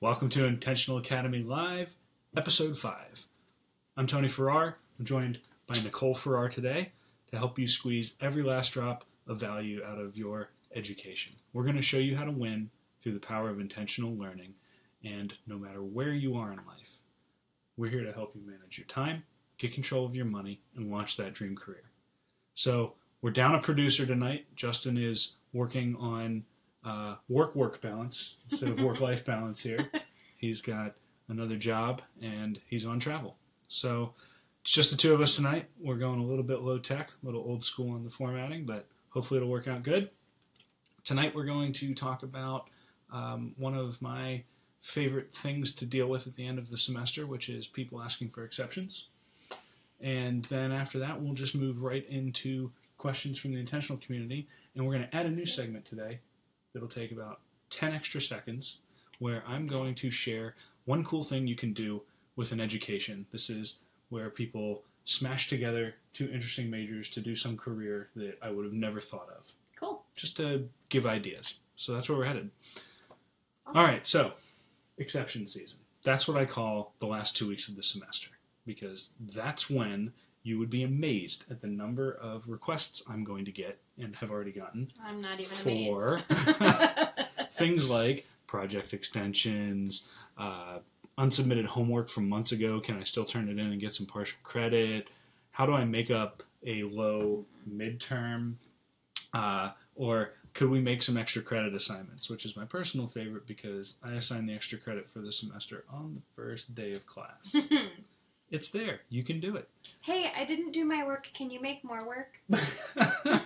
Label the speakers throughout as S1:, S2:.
S1: Welcome to Intentional Academy Live, Episode 5. I'm Tony Farrar. I'm joined by Nicole Farrar today to help you squeeze every last drop of value out of your education. We're going to show you how to win through the power of intentional learning, and no matter where you are in life, we're here to help you manage your time, get control of your money, and launch that dream career. So we're down a producer tonight. Justin is working on work balance instead of work-life balance here. He's got another job, and he's on travel. So it's just the two of us tonight. We're going a little bit low-tech, a little old-school on the formatting, but hopefully it'll work out good. Tonight we're going to talk about one of my favorite things to deal with at the end of the semester, which is people asking for exceptions. And then after that, we'll just move right into questions from the intentional community, and we're going to add a new segment today that'll take about 10 extra seconds, where I'm going to share one cool thing you can do with an education. This is where people smash together two interesting majors to do some career that I would have never thought of.
S2: Cool.
S1: Just to give ideas. So that's where we're headed. Awesome. All right, so exception season. That's what I call the last 2 weeks of the semester, because that's when you would be amazed at the number of requests I'm going to get and have already gotten.
S2: I'm not even
S1: for things like project extensions, unsubmitted homework from months ago. Can I still turn it in and get some partial credit? How do I make up a low midterm? Or could we make some extra credit assignments, which is my personal favorite because I assign the extra credit for the semester on the first day of class. It's there. You can do it.
S2: Hey, I didn't do my work. Can you make more work?
S1: Yeah.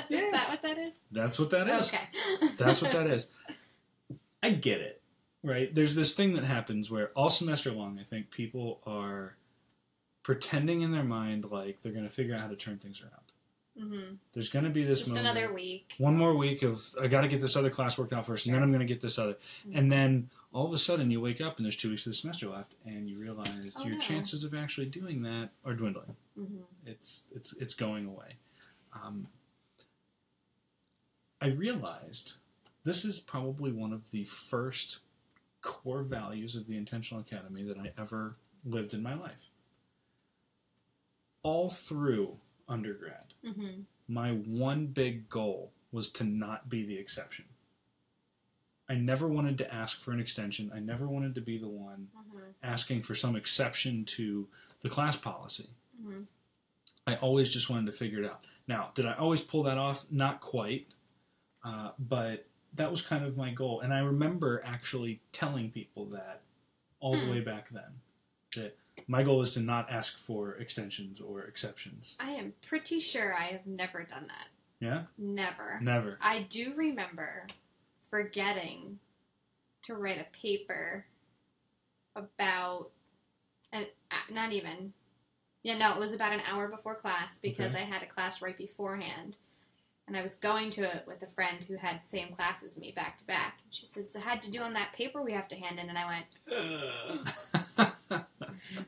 S2: Is that what that is?
S1: That's what that is.
S2: Okay.
S1: That's what that is. I get it, right? There's this thing that happens where all semester long, I think people are pretending in their mind like they're going to figure out how to turn things around.
S2: Mm-hmm.
S1: There's going to be this
S2: just
S1: moment,
S2: another week.
S1: one more week of, I got to get this other class worked out first, and then I'm going to get this other. Mm-hmm. And then all of a sudden you wake up and there's 2 weeks of the semester left, and you realize your chances of actually doing that are dwindling.
S2: Mm-hmm.
S1: It's going away. I realized this is probably one of the first core values of the Intentional Academy that I ever lived in my life. All through undergrad, my one big goal was to not be the exception. I never wanted to ask for an extension. I never wanted to be the one asking for some exception to the class policy. I always just wanted to figure it out. Now, did I always pull that off? Not quite, but that was kind of my goal. And I remember actually telling people that all the way back then, that my goal is to not ask for extensions or exceptions.
S2: I am pretty sure I have never done that.
S1: Yeah?
S2: Never.
S1: Never.
S2: I do remember forgetting to write a paper about, it was about an hour before class because I had a class right beforehand. And I was going to it with a friend who had the same class as me back to back. And she said, "So how'd you do on that paper we have to hand in?" And I went, I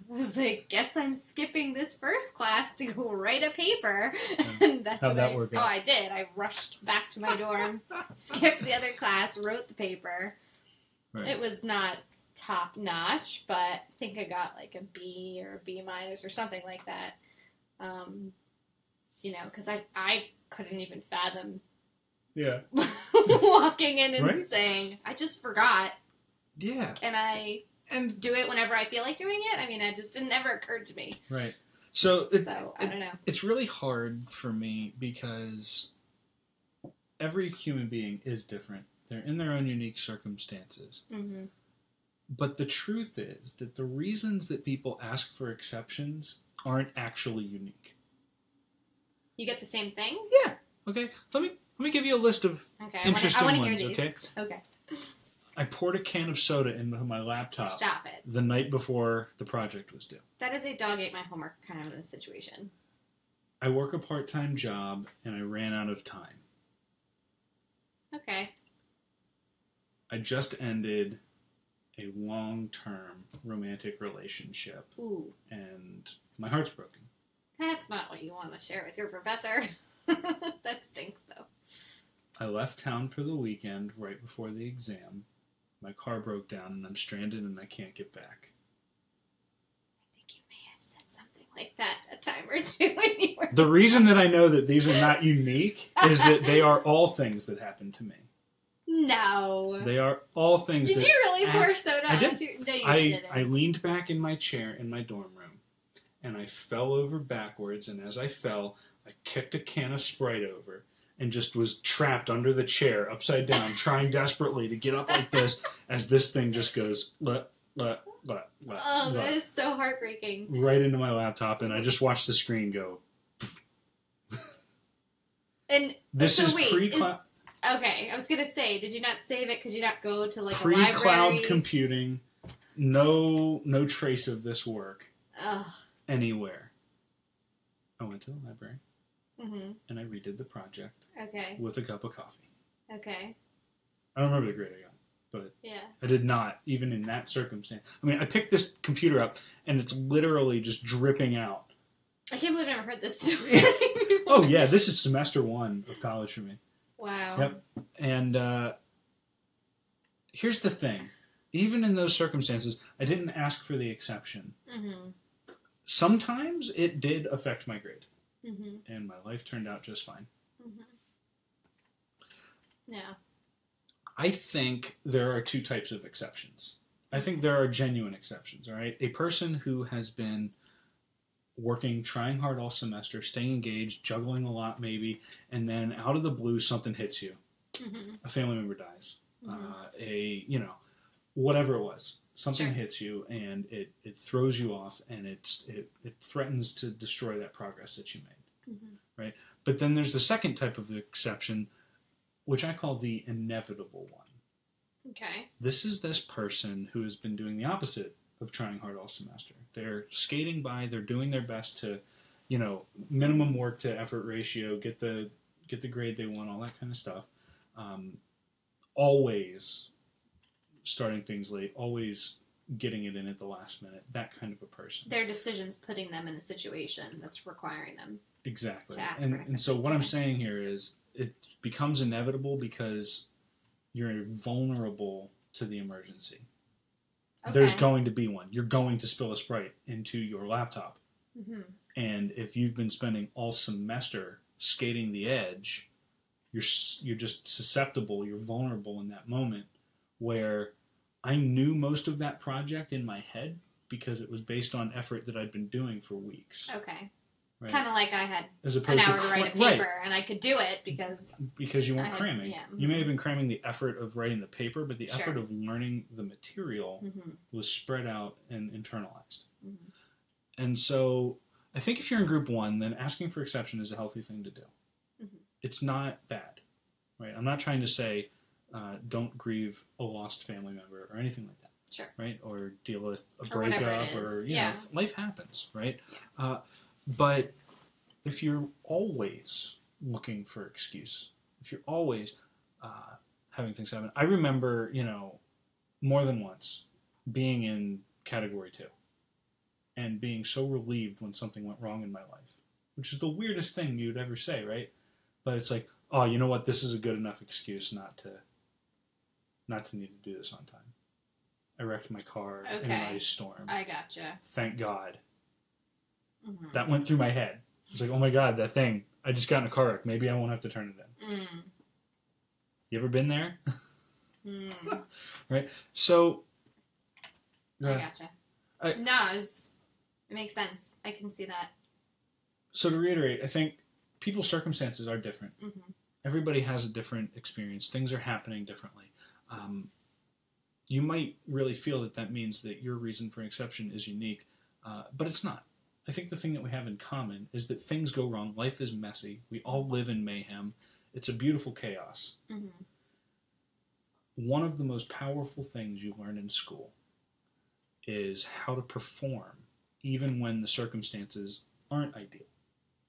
S2: was like, guess I'm skipping this first class to go write a paper. And that's
S1: How'd that work out?
S2: Oh, I did. I rushed back to my dorm, skipped the other class, wrote the paper. Right. It was not top notch, but I think I got like a B or a B minus or something like that. Because I couldn't even fathom walking in and saying, I just forgot.
S1: Yeah.
S2: Can I do it whenever I feel like doing it? I mean, it never occurred to me.
S1: Right. So
S2: I don't know.
S1: It's really hard for me because every human being is different. They're in their own unique circumstances. Mm-hmm. But the truth is that the reasons that people ask for exceptions aren't actually unique.
S2: You get the same thing?
S1: Yeah. Okay. Let me give you a list of interesting ones.
S2: Hear these.
S1: Okay.
S2: Okay.
S1: I poured a can of soda into my laptop.
S2: Stop it.
S1: The night before the project was due.
S2: That is a dog ate my homework kind of a situation.
S1: I work a part-time job and I ran out of time.
S2: Okay.
S1: I just ended a long-term romantic relationship.
S2: Ooh.
S1: And my heart's broken.
S2: That's not what you want to share with your professor. That stinks, though.
S1: I left town for the weekend right before the exam. My car broke down and I'm stranded and I can't get back.
S2: I think you may have said something like that a time or two when you were...
S1: The reason that I know that these are not unique is that they are all things that happened to me.
S2: No.
S1: They are all things
S2: Did
S1: that...
S2: you really pour soda
S1: I did.
S2: onto... No, you didn't.
S1: I leaned back in my chair in my dorm room and I fell over backwards, and as I fell, I kicked a can of Sprite over and just was trapped under the chair, upside down, trying desperately to get up like this as this thing just goes,
S2: Oh, that is so heartbreaking.
S1: right into my laptop, and I just watched the screen go.
S2: And
S1: this
S2: so
S1: is
S2: wait,
S1: pre-cloud.
S2: Okay, I was going to say, did you not save it? Could you not go to, like, a
S1: Pre-cloud
S2: library?
S1: computing, no trace of this work
S2: Ugh.
S1: anywhere. I went to the library,
S2: Mm-hmm.
S1: and I redid the project
S2: Okay.
S1: with a cup of coffee.
S2: Okay.
S1: I don't remember the grade I got, but
S2: Yeah.
S1: I did not, even in that circumstance. I mean, I picked this computer up, and it's literally just dripping out.
S2: I can't believe I've never heard this story.
S1: Oh, yeah, this is semester 1 of college for me.
S2: Wow.
S1: Yep. And here's the thing. Even in those circumstances, I didn't ask for the exception.
S2: Mm-hmm.
S1: Sometimes it did affect my grade,
S2: Mm-hmm.
S1: and my life turned out just fine.
S2: Mm-hmm. Yeah.
S1: I think there are 2 types of exceptions. I think there are genuine exceptions, all right? A person who has been working, trying hard all semester, staying engaged, juggling a lot maybe, and then out of the blue something hits you.
S2: Mm-hmm.
S1: A family member dies.
S2: Mm-hmm.
S1: Whatever it was. Something
S2: Sure.
S1: hits you and it throws you off, and it threatens to destroy that progress that you made.
S2: Mm-hmm.
S1: Right? But then there's the second type of exception, which I call the inevitable one.
S2: Okay.
S1: This is this person who has been doing the opposite of trying hard all semester. They're skating by, they're doing their best to, minimum work to effort ratio, get the grade they want, all that kind of stuff. Always starting things late, always getting it in at the last minute, that kind of a person.
S2: Their decisions putting them in a situation that's requiring them.
S1: Exactly.
S2: To ask for
S1: And so what I'm saying here is it becomes inevitable because you're vulnerable to the emergency.
S2: Okay.
S1: There's going to be one. You're going to spill a Sprite into your laptop.
S2: Mm-hmm.
S1: And if you've been spending all semester skating the edge, you're just susceptible, you're vulnerable in that moment, where I knew most of that project in my head because it was based on effort that I'd been doing for weeks.
S2: Okay.
S1: Right?
S2: Kind of like I had
S1: As
S2: an
S1: opposed
S2: hour to write a paper,
S1: right.
S2: and I could do it because
S1: you weren't cramming.
S2: Yeah.
S1: You may have been cramming the effort of writing the paper, but the
S2: Sure.
S1: effort of learning the material
S2: Mm-hmm.
S1: was spread out and internalized.
S2: Mm-hmm.
S1: And so I think if you're in group 1, then asking for exception is a healthy thing to do.
S2: Mm-hmm.
S1: It's not bad, right? I'm not trying to say don't grieve a lost family member or anything like that.
S2: Sure.
S1: Right? Or deal with a
S2: Or whatever
S1: breakup,
S2: it is.
S1: or
S2: Yeah.
S1: life happens, right?
S2: Yeah.
S1: But if you're always looking for excuse, if you're always having things happen, I remember, more than once being in category 2 and being so relieved when something went wrong in my life, which is the weirdest thing you'd ever say, right? But it's like, oh, you know what? This is a good enough excuse not to need to do this on time. I wrecked my car in an ice storm.
S2: I gotcha.
S1: Thank God.
S2: Mm-hmm.
S1: That went through my head. It's like, oh my God, that thing. I just got in a car wreck. Maybe I won't have to turn it in.
S2: Mm.
S1: You ever been there?
S2: Mm.
S1: Right? So.
S2: I gotcha. No, it makes sense. I can see that.
S1: So to reiterate, I think people's circumstances are different.
S2: Mm-hmm.
S1: Everybody has a different experience. Things are happening differently. You might really feel that means that your reason for an exception is unique, but it's not. I think the thing that we have in common is that things go wrong. Life is messy. We all live in mayhem. It's a beautiful chaos.
S2: Mm-hmm.
S1: One of the most powerful things you learn in school is how to perform even when the circumstances aren't ideal.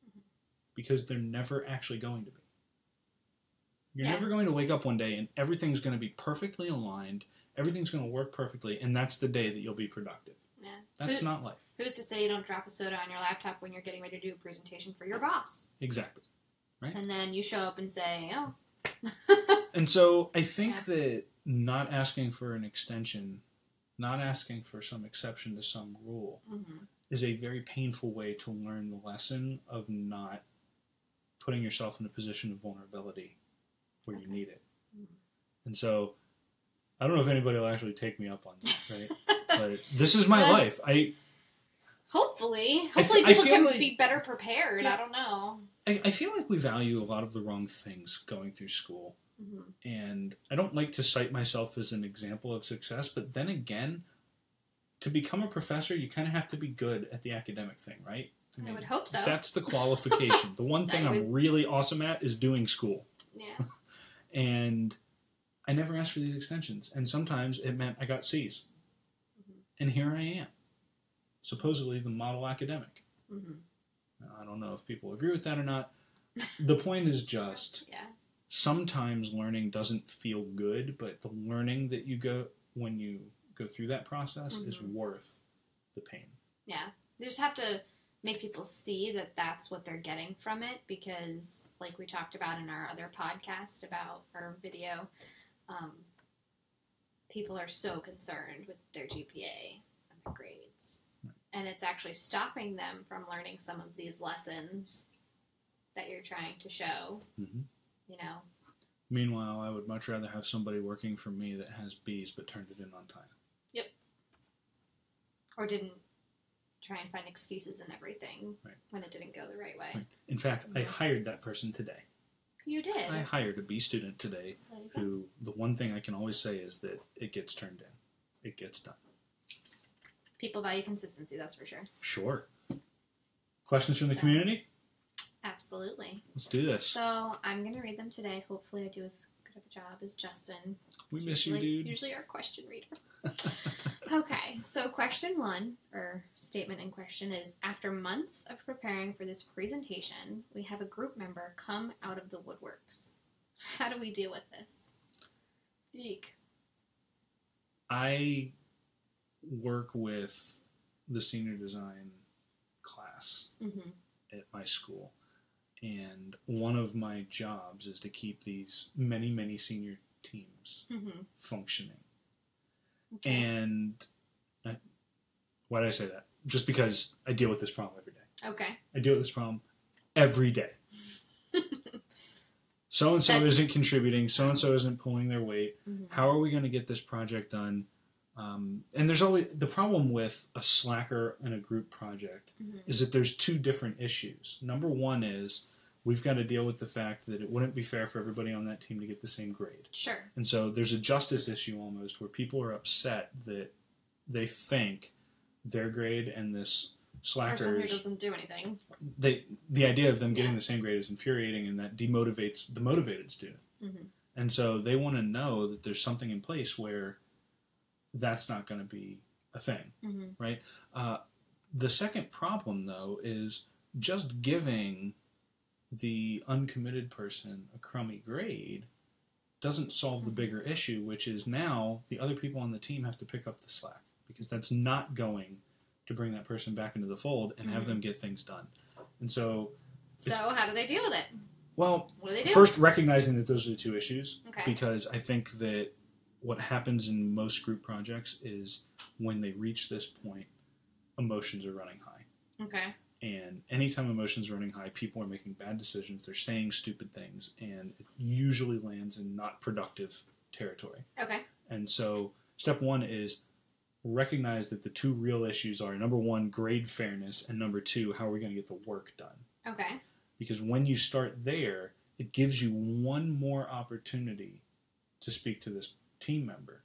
S1: Mm-hmm. Because they're never actually going to be. You're never going to wake up one day and everything's going to be perfectly aligned, everything's going to work perfectly, and that's the day that you'll be productive. Yeah. That's not life. Who's
S2: to say you don't drop a soda on your laptop when you're getting ready to do a presentation for your boss?
S1: Exactly. Right?
S2: And then you show up and say, oh.
S1: And so I think that not asking for an extension, not asking for some exception to some rule is a very painful way to learn the lesson of not putting yourself in a position of vulnerability where you need it. And so, I don't know if anybody will actually take me up on that, right? But this is my life.
S2: Hopefully people can be better prepared. Yeah. I don't know.
S1: I feel like we value a lot of the wrong things going through school. And I don't like to cite myself as an example of success, but then again, to become a professor, you kind of have to be good at the academic thing, right?
S2: I mean, I would hope so.
S1: That's the qualification. The one thing I'm really awesome at is doing school.
S2: Yeah.
S1: And I never asked for these extensions. And sometimes it meant I got C's. And here I am. Supposedly the model academic. Now, I don't know if people agree with that or not. The point is just...
S2: Yeah.
S1: Sometimes learning doesn't feel good, but the learning that you go when you go through that process is worth the pain.
S2: Yeah. You just have to make people see that that's what they're getting from it, because like we talked about in our other podcast about our video, people are so concerned with their GPA and their grades. Right. And it's actually stopping them from learning some of these lessons that you're trying to show. You know.
S1: Meanwhile, I would much rather have somebody working for me that has B's but turned it in on time.
S2: Yep. Or didn't try and find excuses and everything when it didn't go the right way.
S1: Right. In fact, I hired that person today.
S2: You did?
S1: I hired a B student today who the one thing I can always say is that it gets turned in. It gets done.
S2: People value consistency, that's for sure.
S1: Sure. Questions from the community?
S2: Absolutely.
S1: Let's do this.
S2: So, I'm going to read them today. Hopefully I do as good of a job as Justin.
S1: We miss you, dude.
S2: Usually our question reader. Okay, so question 1, or statement in question, is, after months of preparing for this presentation, we have a group member come out of the woodworks. How do we deal with this? Eek.
S1: I work with the senior design class at my school. And one of my jobs is to keep these many, many senior teams functioning. Okay. And why did I say that? Just because I deal with this problem every day.
S2: Okay.
S1: I deal with this problem every day. So-and-so isn't contributing. So-and-so isn't pulling their weight. How are we going to get this project done? And there's always the problem with a slacker and a group project is that there's two different issues. Number one is we've got to deal with the fact that it wouldn't be fair for everybody on that team to get the same grade.
S2: Sure.
S1: And so there's a justice issue almost where people are upset that they think their grade and this slacker's...
S2: Person who doesn't do anything.
S1: The idea of them getting the same grade is infuriating, and that demotivates the motivated student. And so they want to know that there's something in place where that's not going to be a thing, right? The second problem, though, is just giving the uncommitted person a crummy grade doesn't solve the bigger issue, which is now the other people on the team have to pick up the slack, because that's not going to bring that person back into the fold and have them get things done. And so...
S2: So how do they deal with it?
S1: Well,
S2: what do they do?
S1: First, recognizing that those are the two issues,
S2: okay.
S1: Because I think that what happens in most group projects is when they reach this point, emotions are running high.
S2: Okay.
S1: And anytime emotions are running high, people are making bad decisions, they're saying stupid things, and it usually lands in not productive territory.
S2: Okay.
S1: And so step one is recognize that the two real issues are, number one, grade fairness, and number two, how are we going to get the work done?
S2: Okay.
S1: Because when you start there, it gives you one more opportunity to speak to this team member.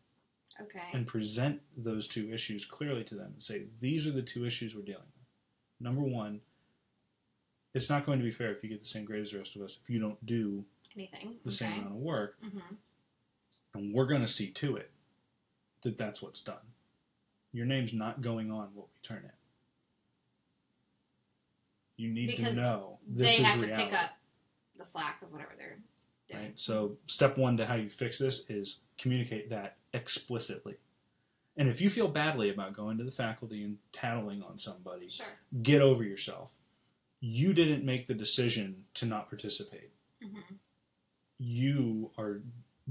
S2: Okay.
S1: And present those two issues clearly to them and say, these are the two issues we're dealing with. Number one, it's not going to be fair if you get the same grade as the rest of us if you don't do
S2: anything
S1: the same amount of work. And we're going to see to it that that's what's done. Your name's not going on what we turn in. You need to know this is reality.
S2: They have to pick up the slack of whatever they're doing.
S1: Right? So step one to how you fix this is communicate that explicitly. And if you feel badly about going to the faculty and tattling on somebody,
S2: sure.
S1: Get over yourself. You didn't make the decision to not participate. You are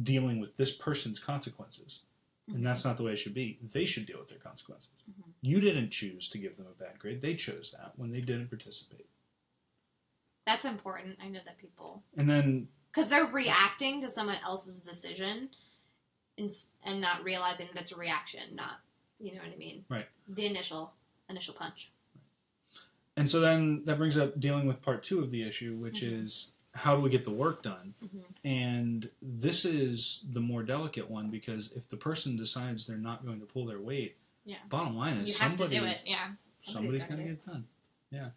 S1: dealing with this person's consequences. And that's not the way it should be. They should deal with their consequences. You didn't choose to give them a bad grade. They chose that when they didn't participate.
S2: That's important. I know that people...
S1: And then...
S2: Because they're reacting to someone else's decision and not realizing that it's a reaction, not... You know what I mean?
S1: Right.
S2: The initial punch.
S1: And so then that brings up dealing with part 2 of the issue, which is how do we get the work done? And this is the more delicate one, because if the person decides they're not going to pull their weight, bottom line is somebody's going to get it done. Yeah.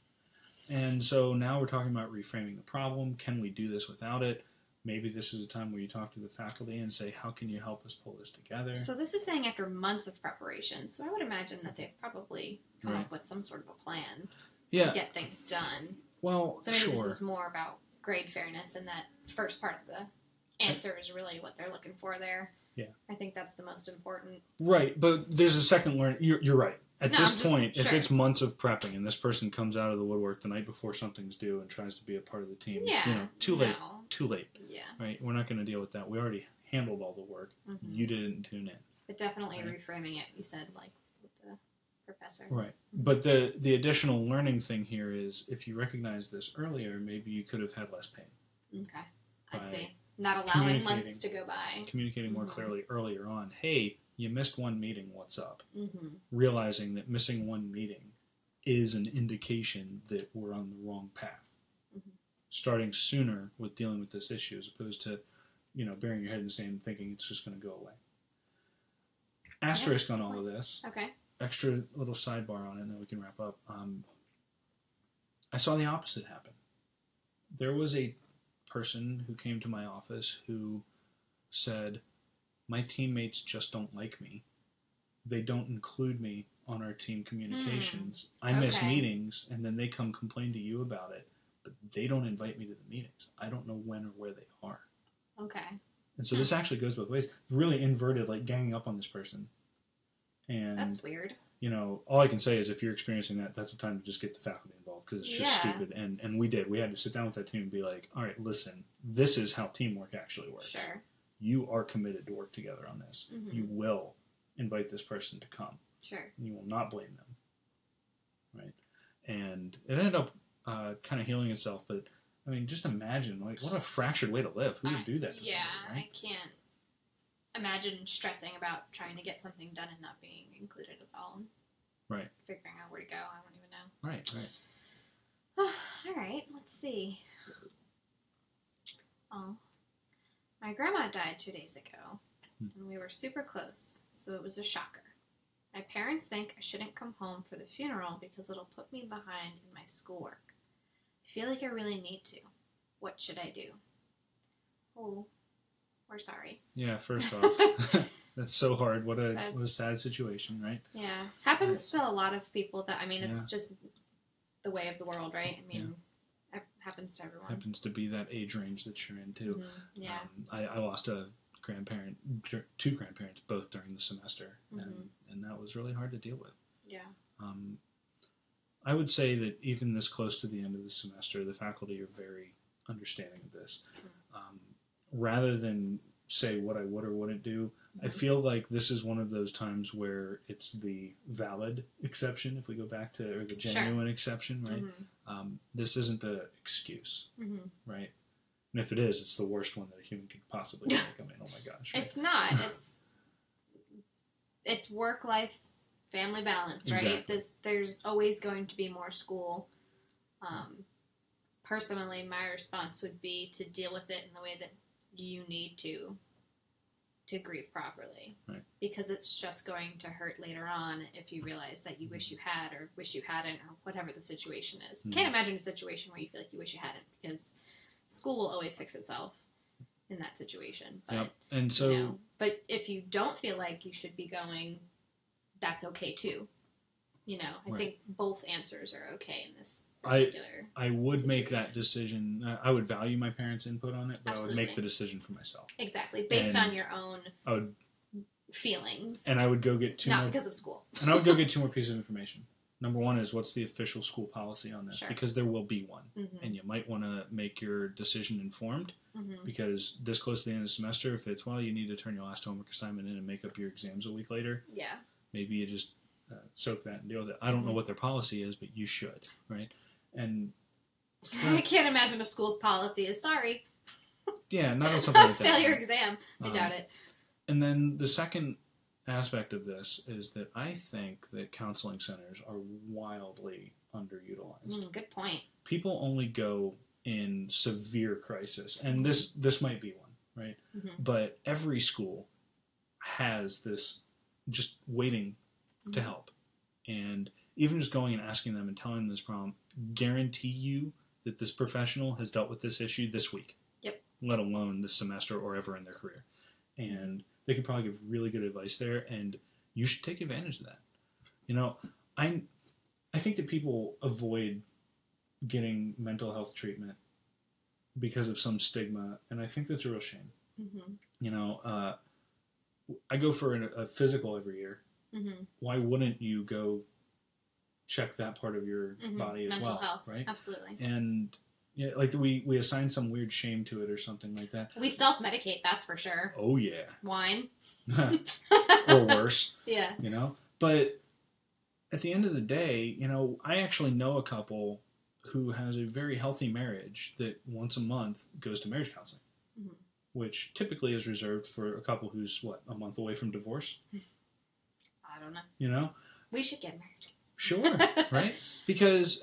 S1: And so now we're talking about reframing the problem. Can we do this without it? Maybe this is a time where you talk to the faculty and say, how can you help us pull this together?
S2: So this is saying after months of preparation. So I would imagine that they've probably come up with some sort of a plan to get things done.
S1: Well,
S2: so maybe this is more about grade fairness, and that first part of the answer is really what they're looking for there. Yeah. I think that's the most important.
S1: Right, but there's a second learn. You're right. At this point, if it's months of prepping and this person comes out of the woodwork the night before something's due and tries to be a part of the team, too late. Yeah. Right? We're not going to deal with that. We already handled all the work. You didn't tune in.
S2: But definitely reframing it, you said, like with the professor.
S1: Right. But the additional learning thing here is if you recognize this earlier, maybe you could have had less pain.
S2: Okay. I see. Not allowing months to go by.
S1: Communicating more clearly earlier on. Hey, you missed one meeting, what's up? Realizing that missing one meeting is an indication that we're on the wrong path. Starting sooner with dealing with this issue as opposed to, burying your head in the sand and thinking it's just going to go away. Asterisk on all of this.
S2: Okay.
S1: Extra little sidebar on it, and then we can wrap up. I saw the opposite happen. There was a person who came to my office who said, my teammates just don't like me. They don't include me on our team communications. I miss meetings, and then they come complain to you about it, but they don't invite me to the meetings. I don't know when or where they are.
S2: Okay.
S1: And so this actually goes both ways. It's really inverted, like ganging up on this person. And
S2: that's weird.
S1: All I can say is if you're experiencing that, that's the time to just get the faculty involved, because it's just stupid. And we did. We had to sit down with that team and be like, all right, listen, this is how teamwork actually works.
S2: Sure.
S1: You are committed to work together on this. You will invite this person to come.
S2: Sure.
S1: You will not blame them. Right? And it ended up kind of healing itself, but, I mean, just imagine, like, what a fractured way to live. Who would do that to somebody, right?
S2: I can't imagine stressing about trying to get something done and not being included at all.
S1: Right.
S2: Figuring out where to go, I don't even know.
S1: Right.
S2: All right, let's see. Oh. My grandma died 2 days ago, and we were super close, so it was a shocker. My parents think I shouldn't come home for the funeral because it'll put me behind in my schoolwork. I feel like I really need to. What should I do? Oh, we're sorry.
S1: Yeah, first off, that's so hard. What a sad situation, right?
S2: Yeah, happens to a lot of people. That it's just the way of the world, right? I mean, it happens to everyone.
S1: Happens to be that age range that you're in too.
S2: Yeah.
S1: I lost two grandparents, both during the semester, and that was really hard to deal with.
S2: Yeah.
S1: I would say that even this close to the end of the semester, the faculty are very understanding of this. Rather than say what I would or wouldn't do, I feel like this is one of those times where it's the valid exception, if we go back to, or the genuine exception, right? This isn't an excuse, right? And if it is, it's the worst one that a human could possibly make. I mean, oh my gosh. Right?
S2: It's not. It's work-life, family balance, right?
S1: Exactly.
S2: There's always going to be more school. Personally, my response would be to deal with it in the way that you need to grieve properly.
S1: Right.
S2: Because it's just going to hurt later on if you realize that you wish you had or wish you hadn't or whatever the situation is. Can't imagine a situation where you feel like you wish you hadn't, because school will always fix itself in that situation. But,
S1: and so,
S2: but if you don't feel like you should be going, that's okay too. I think both answers are okay in this particular
S1: I would
S2: situation.
S1: Make that decision. I would value my parents' input on it, but
S2: Absolutely.
S1: I would make the decision for myself.
S2: Exactly, based on your own feelings.
S1: And I would go get
S2: not because of school.
S1: And I would go get 2 more pieces of information. Number one is, what's the official school policy on this?
S2: Sure.
S1: Because there will be one.
S2: Mm-hmm.
S1: And you might want to make your decision informed,
S2: Mm-hmm.
S1: because this close to the end of the semester, if it's, well, you need to turn your last homework assignment in and make up your exams a week later,
S2: Yeah.
S1: maybe you just soak that and deal with it. I don't know what their policy is, but you should, right? And
S2: I can't imagine a school's policy is, sorry,
S1: yeah, not on something like that.
S2: failure exam. I doubt it.
S1: And then the second aspect of this is that I think that counseling centers are wildly underutilized.
S2: Good point.
S1: People only go in severe crisis, and this might be one, right?
S2: Mm-hmm.
S1: But every school has this just waiting to help. And even just going and asking them and telling them this problem, guarantee you that this professional has dealt with this issue this week.
S2: Yep.
S1: Let alone this semester or ever in their career. And they can probably give really good advice there, and you should take advantage of that. You know, I think that people avoid getting mental health treatment because of some stigma, and I think that's a real shame.
S2: Mm-hmm.
S1: You know, I go for a physical every year.
S2: Mm-hmm.
S1: Why wouldn't you go check that part of your body as
S2: Mental
S1: well,
S2: health,
S1: right?
S2: Absolutely.
S1: And yeah, like we assign some weird shame to it or something like that.
S2: We self-medicate, that's for sure.
S1: Oh yeah,
S2: Wine.
S1: or worse.
S2: Yeah.
S1: You know, but at the end of the day, you know, I actually know a couple who has a very healthy marriage that once a month goes to marriage counseling, which typically is reserved for a couple who's a month away from divorce.
S2: I don't know.
S1: You know,
S2: we should get married.
S1: Sure, right? Because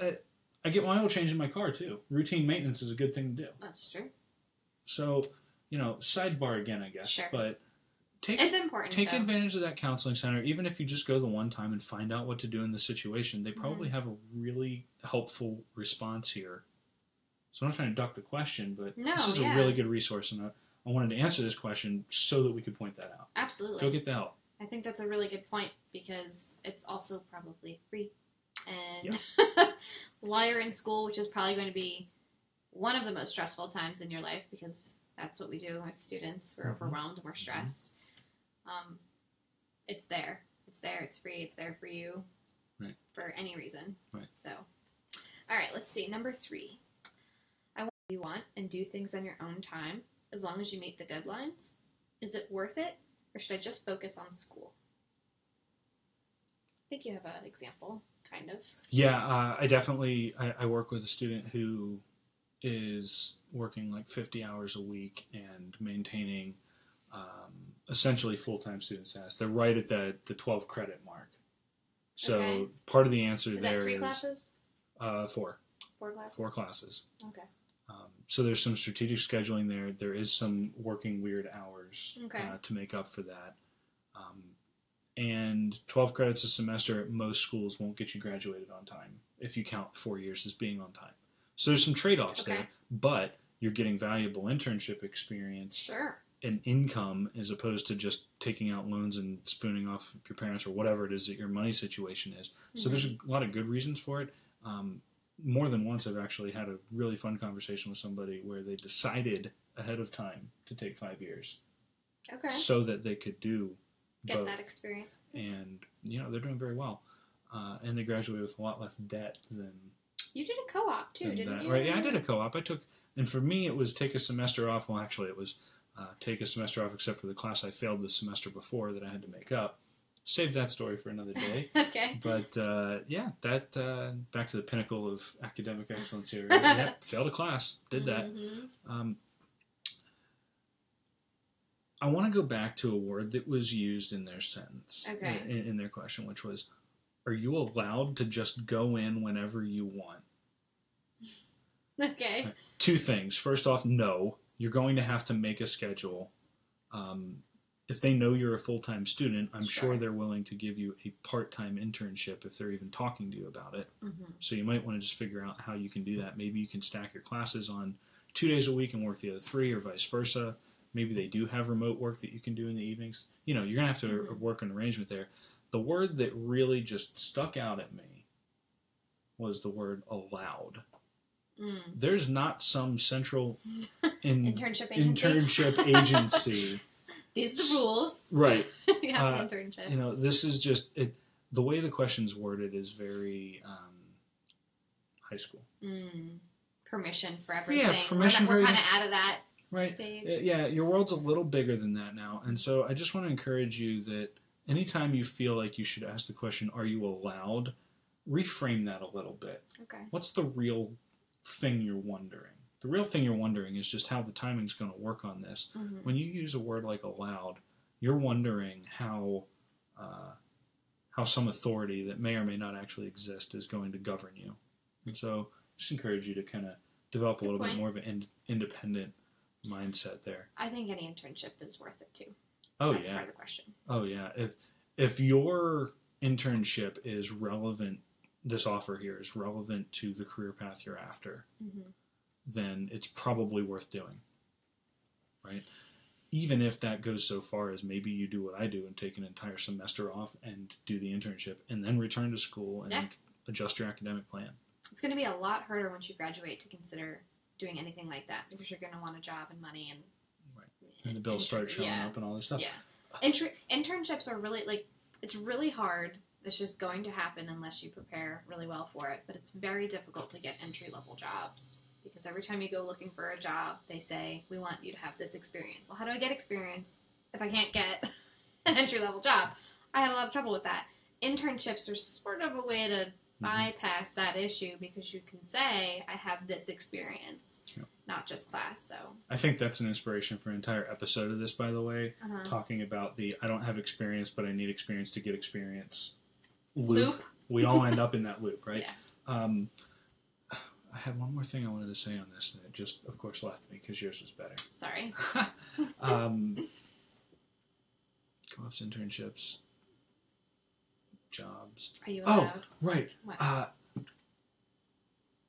S1: I get my oil changed in my car too. Routine maintenance is a good thing to do.
S2: That's true.
S1: So, you know, sidebar again, I guess.
S2: Sure.
S1: But
S2: it's important.
S1: Take advantage of that counseling center, even if you just go the one time and find out what to do in the situation. They probably have a really helpful response here. So I'm not trying to duck the question, but this is a really good resource, and I wanted to answer this question so that we could point that out.
S2: Absolutely.
S1: Go get the help.
S2: I think that's a really good point, because it's also probably free. And while you're in school, which is probably going to be one of the most stressful times in your life, because that's what we do as students. We're overwhelmed and we're stressed. It's there. It's there. It's free. It's there for you for any reason.
S1: Right.
S2: So, all right, let's see. Number 3. I want what you want and do things on your own time as long as you meet the deadlines. Is it worth it, or should I just focus on school? I think you have an example, kind of.
S1: Yeah, I definitely, I work with a student who is working like 50 hours a week and maintaining essentially full-time student status. They're right at the 12 credit mark. So part of the answer
S2: is
S1: there
S2: that 3
S1: is
S2: classes?
S1: 4.
S2: 4 classes?
S1: 4 classes.
S2: Okay.
S1: So there's some strategic scheduling there. There is some working weird hours to make up for that. And 12 credits a semester at most schools won't get you graduated on time if you count 4 years as being on time. So there's some trade-offs there, but you're getting valuable internship experience and income as opposed to just taking out loans and spooning off your parents or whatever it is that your money situation is. So there's a lot of good reasons for it. More than once I've actually had a really fun conversation with somebody where they decided ahead of time to take 5 years so that they could get both.
S2: That experience.
S1: And, you know, they're doing very well. And they graduated with a lot less debt than...
S2: You did a co-op, too, didn't you?
S1: Right, yeah, I did a co-op. And for me, it was take a semester off. Well, actually, it was take a semester off except for the class I failed the semester before that I had to make up. Save that story for another day.
S2: Okay.
S1: But, that, back to the pinnacle of academic excellence here. Yep, failed a class. Did that. I want to go back to a word that was used in their sentence, in their question, which was, are you allowed to just go in whenever you want?
S2: Okay.
S1: 2 things. First off, no. You're going to have to make a schedule. If they know you're a full-time student, I'm sure they're willing to give you a part-time internship if they're even talking to you about it. So you might want to just figure out how you can do that. Maybe you can stack your classes on 2 days a week and work the other 3, or vice versa. Maybe they do have remote work that you can do in the evenings. You know, you're going to have to work an arrangement there. The word that really just stuck out at me was the word allowed. There's not some central
S2: internship
S1: agency.
S2: These are the rules.
S1: Right.
S2: You have an internship.
S1: You know, this is just it. the way the question's worded is very high school.
S2: Permission for everything.
S1: Yeah, permission for
S2: We're
S1: everything.
S2: kind of out of that
S1: Right.
S2: stage.
S1: Yeah, your world's a little bigger than that now. And so I just want to encourage you that anytime you feel like you should ask the question, are you allowed? Reframe that a little bit.
S2: Okay.
S1: What's the real thing you're wondering? The real thing you're wondering is just how the timing's going to work on this.
S2: Mm-hmm.
S1: When you use a word like allowed, you're wondering how some authority that may or may not actually exist is going to govern you. And so just encourage you to kind of develop a little bit more of an independent mindset there.
S2: I think any internship is worth it too.
S1: Oh,
S2: That's
S1: yeah.
S2: part of the question.
S1: Oh, yeah. If your internship is relevant, this offer here is relevant to the career path you're after, then it's probably worth doing, right? Even if that goes so far as maybe you do what I do and take an entire semester off and do the internship and then return to school and adjust your academic plan.
S2: It's going to be a lot harder once you graduate to consider doing anything like that because you're going to want a job and money
S1: and the bills start showing up and all this stuff.
S2: Yeah. Internships are really, it's really hard. It's just going to happen unless you prepare really well for it. But it's very difficult to get entry-level jobs because every time you go looking for a job, they say, we want you to have this experience. Well, how do I get experience if I can't get an entry-level job? I had a lot of trouble with that. Internships are sort of a way to bypass that issue because you can say, I have this experience, not just class. So
S1: I think that's an inspiration for an entire episode of this, by the way, talking about the I don't have experience, but I need experience to get experience loop. We all end up in that loop, right?
S2: Yeah.
S1: I had one more thing I wanted to say on this, and it just, of course, left me because yours was better.
S2: Sorry.
S1: Co-ops, internships, jobs.
S2: Are you allowed?
S1: Oh, right.
S2: What?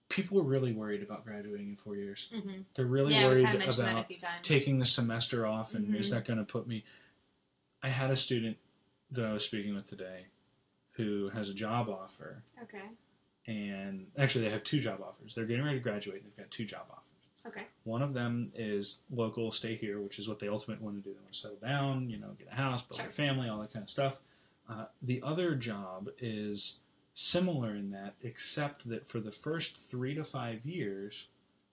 S1: People are really worried about graduating in 4 years.
S2: Mm-hmm.
S1: They're really worried about taking the semester off, and is that going to put me... I had a student that I was speaking with today who has a job offer.
S2: Okay.
S1: And actually, they have 2 job offers. They're getting ready to graduate, and they've got 2 job offers.
S2: Okay.
S1: One of them is local, stay here, which is what they ultimately want to do. They want to settle down, get a house, build a family, all that kind of stuff. The other job is similar in that, except that for the first 3 to 5 years,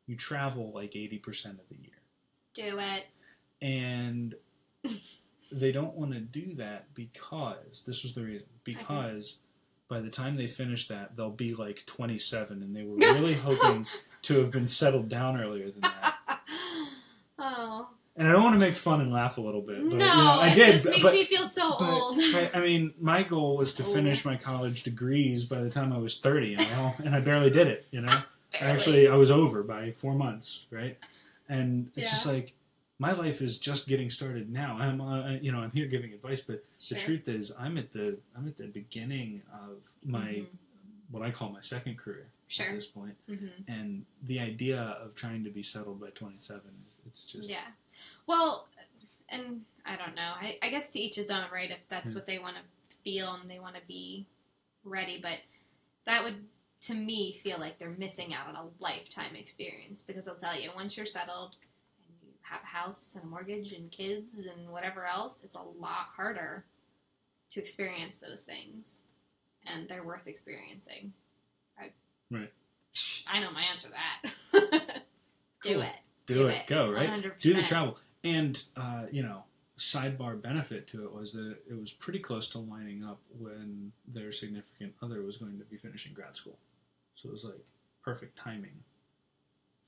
S1: you travel like 80% of the year.
S2: Do it.
S1: And they don't want to do that because, this was the reason, because by the time they finish that, they'll be like 27, and they were really hoping to have been settled down earlier than that.
S2: Oh.
S1: And I don't want to make fun and laugh a little bit. But,
S2: it just makes me feel so old.
S1: I mean, my goal was to finish my college degrees by the time I was 30, and I barely did it, Actually, I was over by 4 months, right? And it's just like, my life is just getting started now. I'm here giving advice, but the truth is, I'm at the beginning of my what I call my second career at this point. And the idea of trying to be settled by 27, it's just
S2: Well, and I don't know. I guess to each his own, right? If that's what they want to feel and they want to be ready, but that would, to me, feel like they're missing out on a lifetime experience because I'll tell you, once you're settled. Have a house and a mortgage and kids and whatever else, it's a lot harder to experience those things. And they're worth experiencing.
S1: Right.
S2: I know my answer to that.
S1: Cool.
S2: Do it.
S1: Do it. Go, right?
S2: 100%.
S1: Do the travel. And, sidebar benefit to it was that it was pretty close to lining up when their significant other was going to be finishing grad school. So it was like perfect timing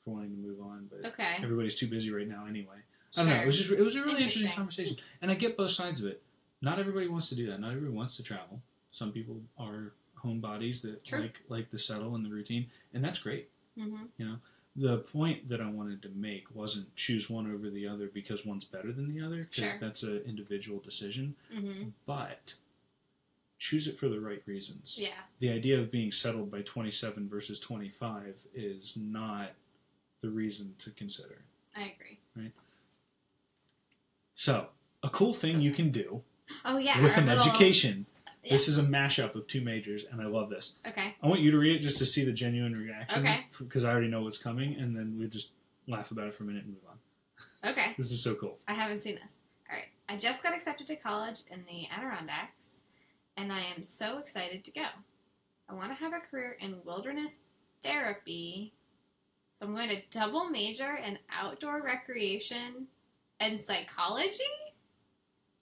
S1: for wanting to move on, but everybody's too busy right now anyway. I don't know. It was a really interesting conversation, and I get both sides of it. Not everybody wants to do that. Not everybody wants to travel. Some people are homebodies that like the settle and the routine, and that's great. The point that I wanted to make wasn't choose one over the other because one's better than the other, because that's an individual decision. But choose it for the right reasons.
S2: Yeah.
S1: The idea of being settled by 27 versus 25 is not the reason to consider.
S2: I agree.
S1: Right? So, a cool thing you can do
S2: with
S1: an education. This is a mashup of 2 majors, and I love this.
S2: Okay.
S1: I want you to read it just to see the genuine reaction. Because I already know what's coming, and then we just laugh about it for a minute and move on.
S2: Okay.
S1: This is so cool.
S2: I haven't seen this. All right. I just got accepted to college in the Adirondacks, and I am so excited to go. I want to have a career in wilderness therapy, so I'm going to double major in outdoor recreation and psychology?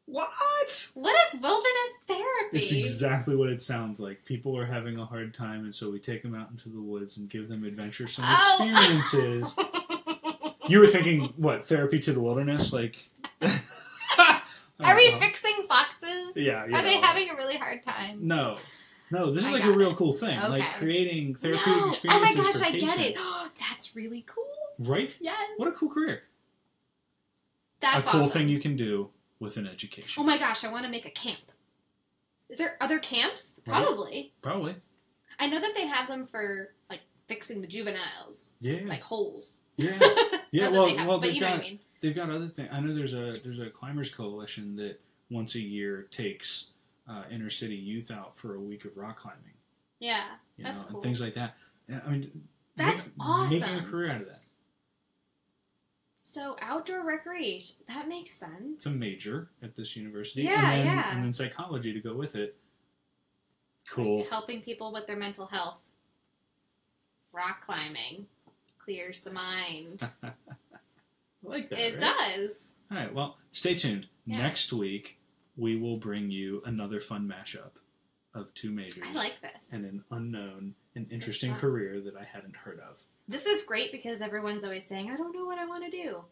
S1: What?
S2: What is wilderness therapy?
S1: It's exactly what it sounds like. People are having a hard time, and so we take them out into the woods and give them adventuresome experiences. You were thinking, what, therapy to the wilderness? Like,
S2: are we fixing foxes?
S1: Yeah.
S2: Are they having a really hard time?
S1: No, this is like a real cool thing.
S2: Okay.
S1: Like creating therapeutic experiences.
S2: Oh my gosh,
S1: for
S2: I
S1: patients.
S2: get it. That's really cool.
S1: Right?
S2: Yes.
S1: What a cool career.
S2: That's
S1: a cool
S2: awesome.
S1: thing you can do with an education.
S2: Oh my gosh, I want to make a camp. Is there other camps?
S1: Right.
S2: Probably. I know that they have them for like fixing the juveniles.
S1: Yeah.
S2: Like holes.
S1: Yeah.
S2: Yeah.
S1: Well,
S2: but you know what I mean.
S1: They've got other things. I know there's a climbers coalition that once a year takes inner city youth out for a week of rock climbing.
S2: Yeah, that's cool.
S1: And things like that. I mean,
S2: that's awesome.
S1: Making a career out of that.
S2: So outdoor recreation, that makes sense.
S1: It's a major at this university.
S2: Yeah,
S1: and then psychology to go with it. Cool.
S2: Like helping people with their mental health. Rock climbing clears the mind.
S1: I like that.
S2: It
S1: right?
S2: does.
S1: All right. Well, stay tuned.
S2: Yeah.
S1: Next week, we will bring you another fun mashup of two majors.
S2: I like this.
S1: And an unknown and interesting career that I hadn't heard of.
S2: This is great because everyone's always saying, I don't know what I want to do.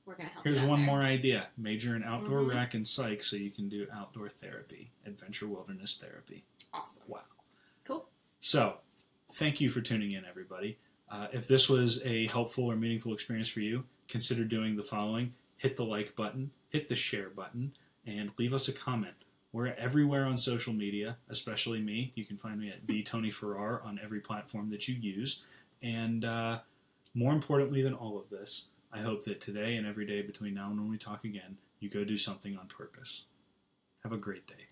S2: We're going to help you
S1: Here's
S2: out
S1: one
S2: there.
S1: more idea. Major in outdoor rec and psych so you can do outdoor therapy, adventure wilderness therapy.
S2: Awesome.
S1: Wow.
S2: Cool.
S1: So, thank you for tuning in, everybody. If this was a helpful or meaningful experience for you, consider doing the following. Hit the like button, hit the share button, and leave us a comment. We're everywhere on social media, especially me. You can find me at @TonyFerrar on every platform that you use. And more importantly than all of this, I hope that today and every day between now and when we talk again, you go do something on purpose. Have a great day.